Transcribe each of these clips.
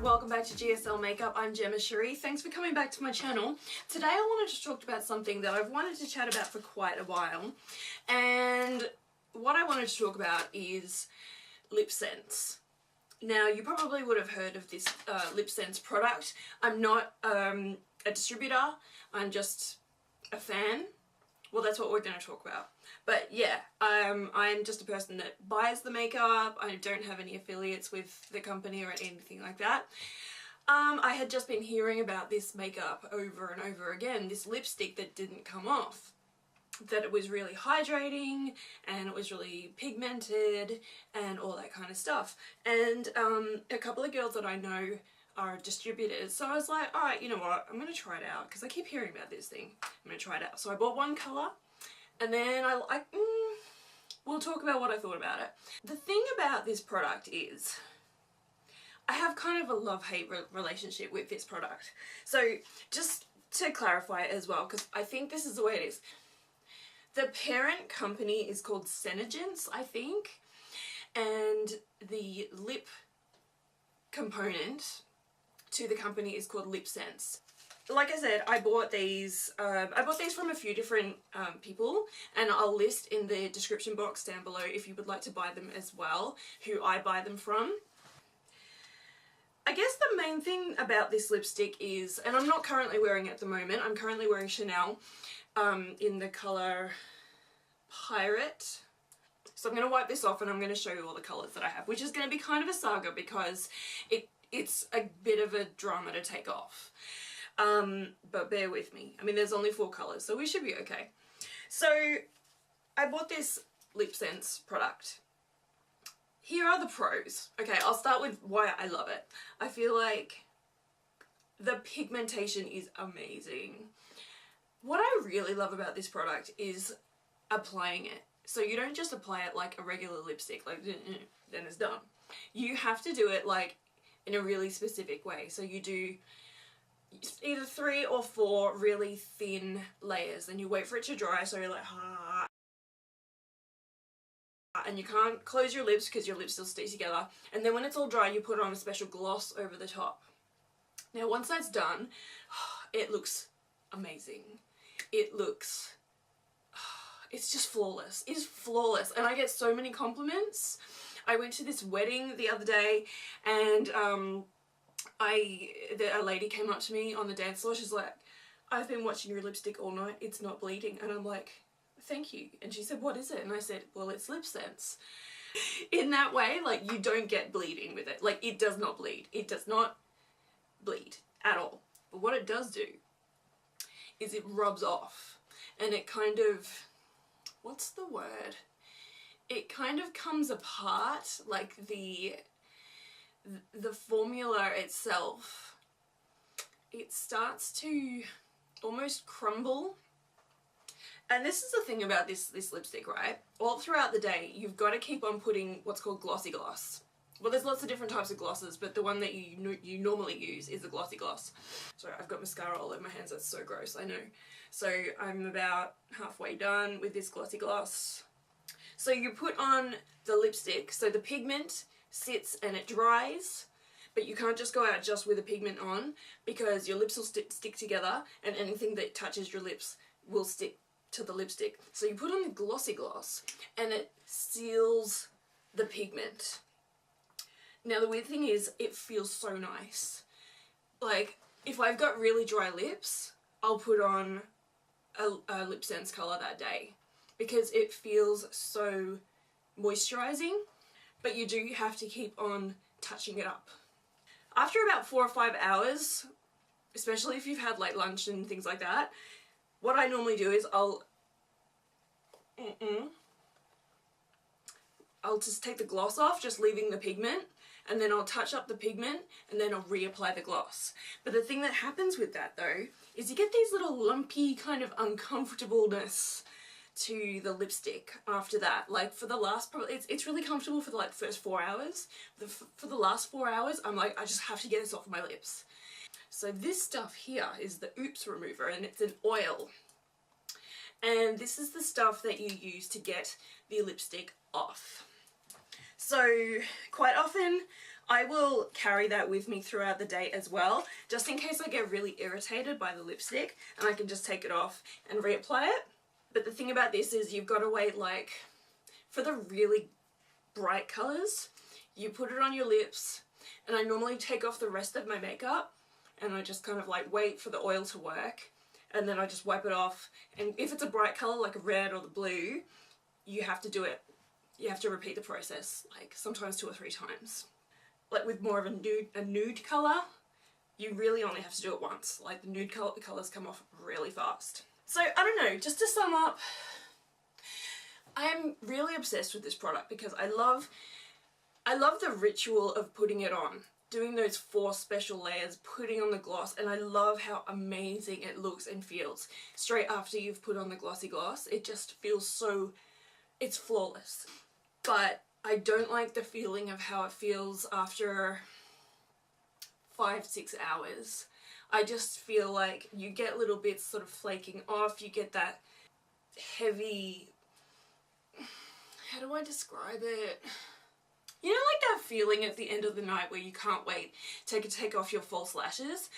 welcome back to GSL Makeup. I'm Gemma Cherie. Thanks for coming back to my channel. Today I wanted to talk about something that I've wanted to chat about for quite a while, and what I wanted to talk about is LipSense. Now, you probably would have heard of this LipSense product. I'm not a distributor, I'm just a fan. Well, that's what we're going to talk about. But yeah, I'm just a person that buys the makeup. I don't have any affiliates with the company or anything like that. I had just been hearing about this makeup over and over again, this lipstick that didn't come off. That it was really hydrating and it was really pigmented and all that kind of stuff. And a couple of girls that I know are distributors, so I was like, alright, you know what, I'm going to try it out because I keep hearing about this thing. I'm going to try it out. So I bought one colour and then we'll talk about what I thought about it. The thing about this product is I have kind of a love-hate relationship with this product. So just to clarify it as well, because I think this is the way it is. The parent company is called Senegence, I think, and the lip component to the company is called LipSense. Like I said, I bought these from a few different people, and I'll list in the description box down below if you would like to buy them as well, who I buy them from. I guess the main thing about this lipstick is, and I'm not currently wearing it at the moment, I'm currently wearing Chanel in the colour Pirate. So I'm going to wipe this off and I'm going to show you all the colours that I have, which is going to be kind of a saga because it's a bit of a drama to take off. But bear with me. I mean, there's only 4 colours, so we should be okay. So I bought this LipSense product. Here are the pros. Okay, I'll start with why I love it. I feel like the pigmentation is amazing. What I really love about this product is applying it. So you don't just apply it like a regular lipstick, like then it's done. You have to do it like in a really specific way. So you do either 3 or 4 really thin layers, and you wait for it to dry, so you're like, ah, and you can't close your lips because your lips still stay together. And then when it's all dry, you put on a special gloss over the top. Now once that's done, it looks amazing. It looks, it's just flawless. It's flawless, and I get so many compliments. I went to this wedding the other day, and a lady came up to me on the dance floor. She's like, I've been watching your lipstick all night, it's not bleeding. And I'm like, thank you. And she said, what is it? And I said, well, it's LipSense. In that way, like, you don't get bleeding with it. Like, it does not bleed. It does not bleed at all. But what it does do is it rubs off, and it kind of, what's the word? It kind of comes apart, like the formula itself, it starts to almost crumble. And this is the thing about this lipstick, right? All throughout the day, you've got to keep on putting what's called glossy gloss. Well, there's lots of different types of glosses, but the one that you normally use is the glossy gloss. Sorry, I've got mascara all over my hands, that's so gross, I know. So I'm about halfway done with this glossy gloss. So you put on the lipstick, so the pigment sits and it dries, but you can't just go out just with the pigment on because your lips will stick together, and anything that touches your lips will stick to the lipstick. So you put on the glossy gloss and it seals the pigment. Now the weird thing is, it feels so nice. Like, if I've got really dry lips, I'll put on a LipSense colour that day because it feels so moisturising, but you do have to keep on touching it up. After about 4 or 5 hours, especially if you've had like lunch and things like that, what I normally do is I'll just take the gloss off, just leaving the pigment, and then I'll touch up the pigment, and then I'll reapply the gloss. But the thing that happens with that though, is you get these little lumpy kind of uncomfortableness to the lipstick after that. Like for the last, probably, it's really comfortable for the like first 4 hours. For the last 4 hours, I'm like, I just have to get this off my lips. So this stuff here is the Oops Remover, and it's an oil. And this is the stuff that you use to get the lipstick off. So quite often I will carry that with me throughout the day as well, just in case I get really irritated by the lipstick, and I can just take it off and reapply it. But the thing about this is you've got to wait, like, for the really bright colours, you put it on your lips, and I normally take off the rest of my makeup, and I just kind of like wait for the oil to work, and then I just wipe it off. And if it's a bright colour like a red or the blue, you have to do it. You have to repeat the process, like sometimes 2 or 3 times. Like with more of a nude colour, you really only have to do it once. Like the nude colours come off really fast. So I don't know, just to sum up, I am really obsessed with this product because I love the ritual of putting it on. Doing those 4 special layers, putting on the gloss, and I love how amazing it looks and feels. Straight after you've put on the glossy gloss, it just feels so, it's flawless. But I don't like the feeling of how it feels after 5-6 hours. I just feel like you get little bits sort of flaking off, you get that heavy, how do I describe it? You know, like that feeling at the end of the night where you can't wait to take off your false lashes?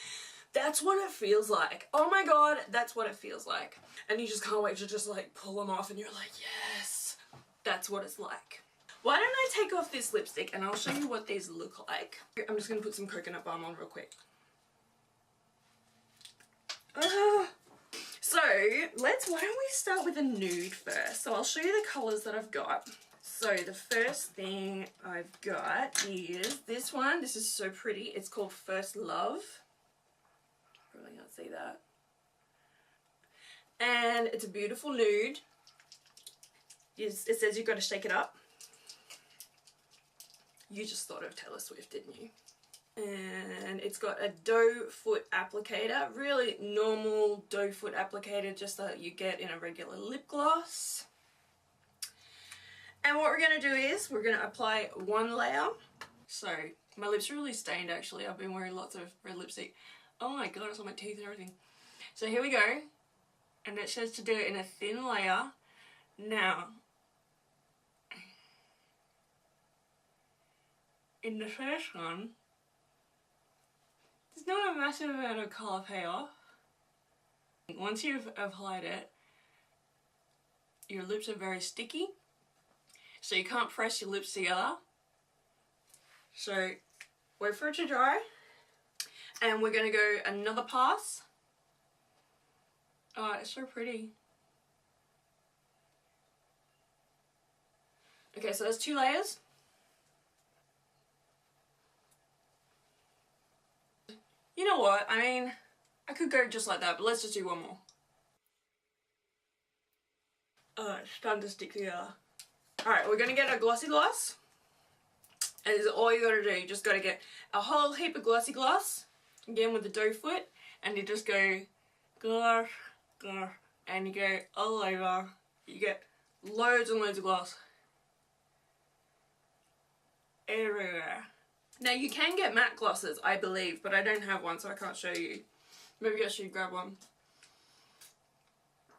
That's what it feels like. Oh my god, that's what it feels like. And you just can't wait to just like pull them off and you're like, yes, that's what it's like. Why don't I take off this lipstick and I'll show you what these look like. I'm just going to put some coconut balm on real quick. So, why don't we start with a nude first? So I'll show you the colours that I've got. So the first thing I've got is this one. This is so pretty. It's called First Love. Probably can't see that. And it's a beautiful nude. It says you've got to shake it up. You just thought of Taylor Swift, didn't you? And it's got a doe foot applicator. Really normal doe foot applicator, just that you get in a regular lip gloss. And what we're going to do is we're going to apply 1 layer. So my lips are really stained actually. I've been wearing lots of red lipstick. Oh my god, it's on my teeth and everything. So here we go. And it says to do it in a thin layer. Now, in the first one, there's not a massive amount of colour payoff. Once you've applied it, your lips are very sticky. So you can't press your lips together. So wait for it to dry. And we're going to go another pass. Oh, it's so pretty. Okay, so there's 2 layers. You know what? I mean, I could go just like that, but let's just do 1 more. Oh, it's starting to stick together. Alright, we're going to get a glossy gloss. And this is all you got to do. You just got to get a whole heap of glossy gloss. Again with the doe foot. And you just go gloss, gloss. And you go all over. You get loads and loads of gloss. Everywhere. Now you can get matte glosses, I believe. But I don't have one, so I can't show you. Maybe I should grab one.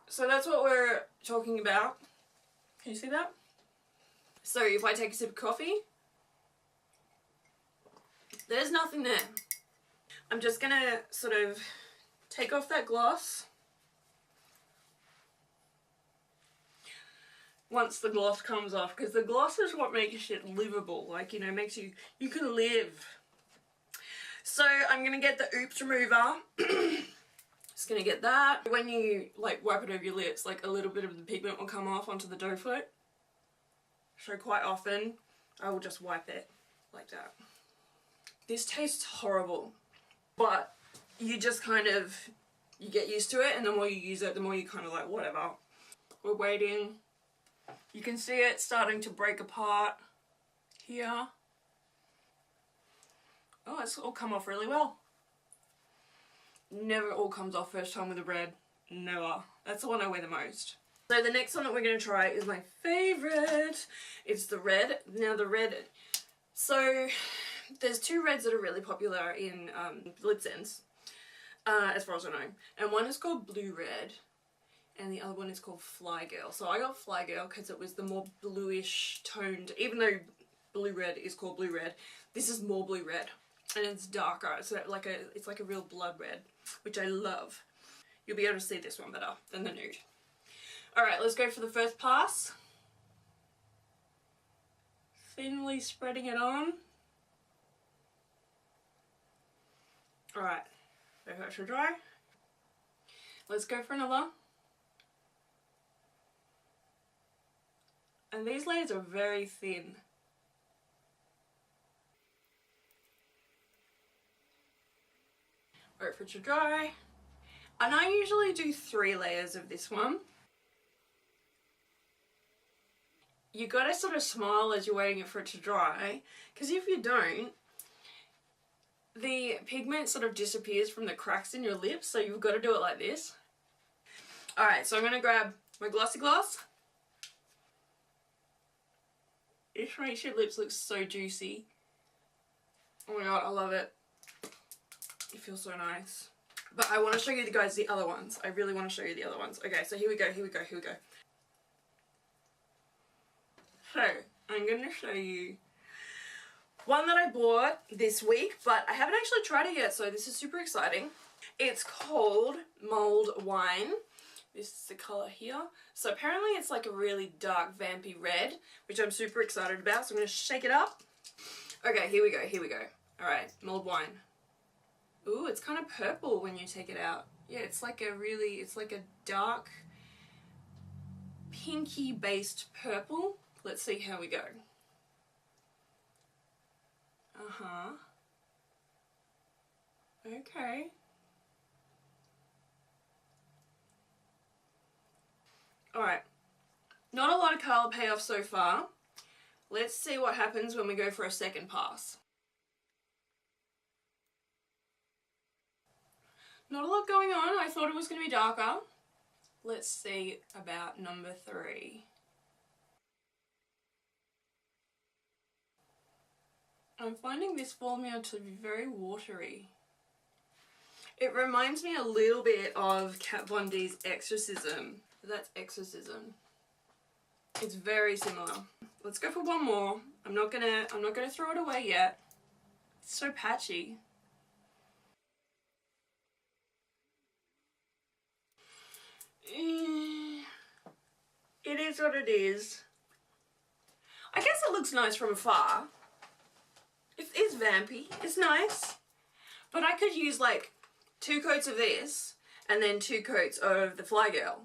So that's what we're talking about. Can you see that? So if I take a sip of coffee, there's nothing there. I'm just going to sort of take off that gloss. Once the gloss comes off, because the gloss is what makes it livable, like, you know, makes you can live. So I'm going to get the Oops remover. Just going to get that. When you like wipe it over your lips, like a little bit of the pigment will come off onto the doe foot. So quite often, I will just wipe it like that. This tastes horrible, but you just kind of, you get used to it, and the more you use it, the more you kind of like, whatever. We're waiting. You can see it starting to break apart here. Oh, it's all come off really well. Never all comes off first time with a red. Never. That's the one I wear the most. So the next one that we're going to try is my favourite. It's the red. Now the red, so there's 2 reds that are really popular in LipSense, as far as I know. And one is called Blue Red, and the other one is called Fly Girl. So I got Fly Girl because it was the more bluish toned, even though blue red is called blue red. This is more blue red, and it's darker. It's like a real blood red, which I love. You'll be able to see this one better than the nude. Alright, let's go for the first pass. Thinly spreading it on. Alright, so that should dry. Let's go for another. And these layers are very thin. Wait for it to dry. And I usually do 3 layers of this one. You gotta sort of smile as you're waiting for it to dry, because if you don't, the pigment sort of disappears from the cracks in your lips, so you've got to do it like this. Alright, so I'm gonna grab my glossy gloss. It makes your lips look so juicy. Oh my god, I love it. It feels so nice. But I want to show you guys the other ones. I really want to show you the other ones. Okay, so here we go, here we go, here we go. So, I'm going to show you one that I bought this week, but I haven't actually tried it yet, so this is super exciting. It's called Mulled Wine. This is the colour here. So apparently it's like a really dark vampy red, which I'm super excited about, so I'm going to shake it up. Okay, here we go, here we go. Alright, Mulled Wine. Ooh, it's kind of purple when you take it out. Yeah, it's like a dark pinky based purple. Let's see how we go. Uh-huh. Okay. Alright. Not a lot of colour payoff so far. Let's see what happens when we go for a second pass. Not a lot going on. I thought it was going to be darker. Let's see about number 3. I'm finding this formula to be very watery. It reminds me a little bit of Kat Von D's Exorcism. That's Exorcism. It's very similar. Let's go for one more. I'm not gonna throw it away yet. It's so patchy. It is what it is. I guess it looks nice from afar. It's vampy. It's nice. But I could use like 2 coats of this and then 2 coats of the Fly Girl.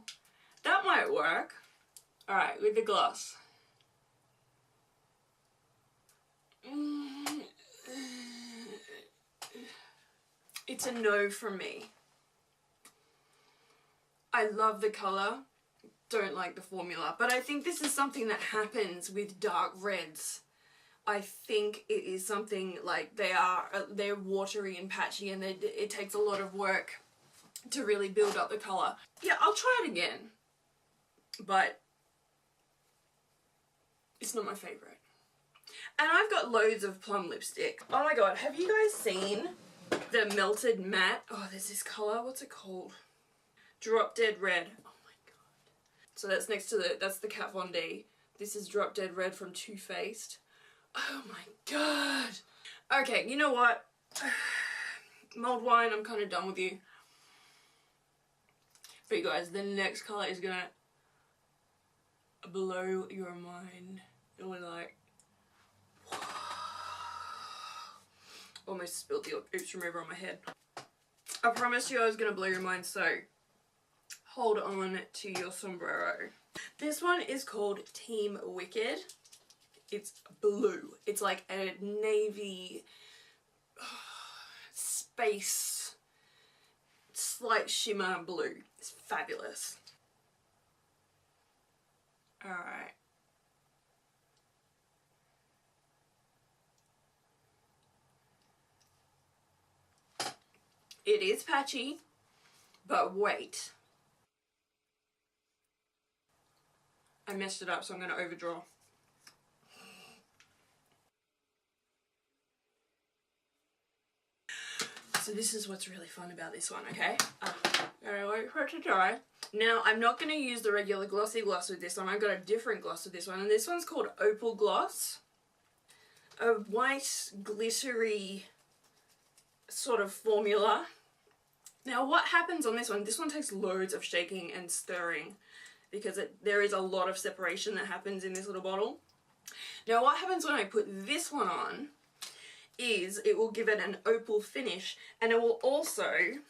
That might work. Alright, with the gloss. It's a no from me. I love the colour, don't like the formula, but I think this is something that happens with dark reds. I think it is something like they're watery and patchy, and it takes a lot of work to really build up the colour. Yeah, I'll try it again, but it's not my favourite. And I've got loads of plum lipstick. Oh my god, have you guys seen the Melted Matte? Oh, there's this colour, what's it called? Drop Dead Red. Oh my god. So that's next to that's the Kat Von D. This is Drop Dead Red from Too Faced. Oh my god. Okay, you know what? Mulled Wine, I'm kind of done with you. But you guys, the next colour is gonna blow your mind. You'll be like, almost spilled the oops remover on my head. I promised you I was gonna blow your mind, so hold on to your sombrero. This one is called Team Wicked. It's blue. It's like a navy space slight shimmer blue. It's fabulous. Alright. It is patchy, but wait. I messed it up, so I'm going to overdraw. So this is what's really fun about this one, okay? Gotta wait for it to dry. Now, I'm not going to use the regular glossy gloss with this one. I've got a different gloss with this one, and this one's called Opal Gloss. a white glittery sort of formula. Now what happens on this one takes loads of shaking and stirring because there is a lot of separation that happens in this little bottle. Now what happens when I put this one on is it will give it an opal finish, and it will also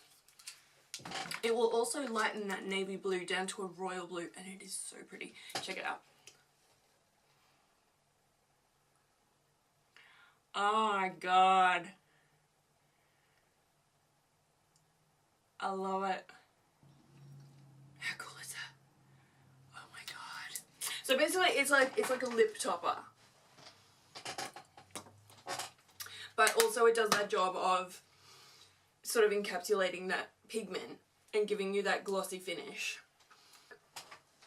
lighten that navy blue down to a royal blue, and it is so pretty. Check it out. Oh my god. I love it. How cool is that? Oh my god. So basically it's like a lip topper. But also it does that job of sort of encapsulating that pigment and giving you that glossy finish.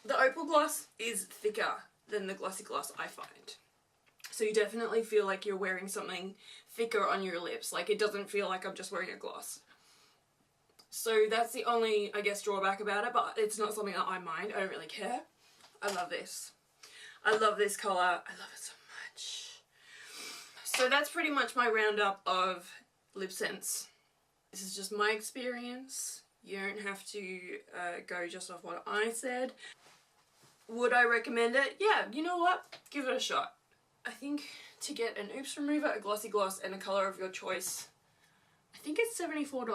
The opal gloss is thicker than the glossy gloss, I find. So you definitely feel like you're wearing something thicker on your lips. Like it doesn't feel like I'm just wearing a gloss. So that's the only, I guess, drawback about it, but it's not something that I mind. I don't really care. I love this. I love this colour. I love it so much. So that's pretty much my roundup of LipSense. This is just my experience. You don't have to go just off what I said. Would I recommend it? Yeah, you know what? Give it a shot. I think to get an oops remover, a glossy gloss, and a colour of your choice, I think it's $74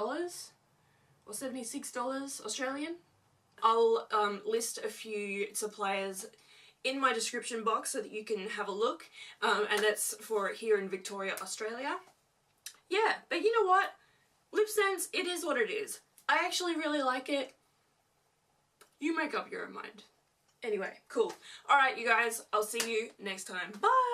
or $76 Australian. I'll list a few suppliers in my description box so that you can have a look, and that's for here in Victoria, Australia. Yeah, but you know what? LipSense, it is what it is. I actually really like it. You make up your own mind. Anyway, cool. Alright you guys, I'll see you next time. Bye!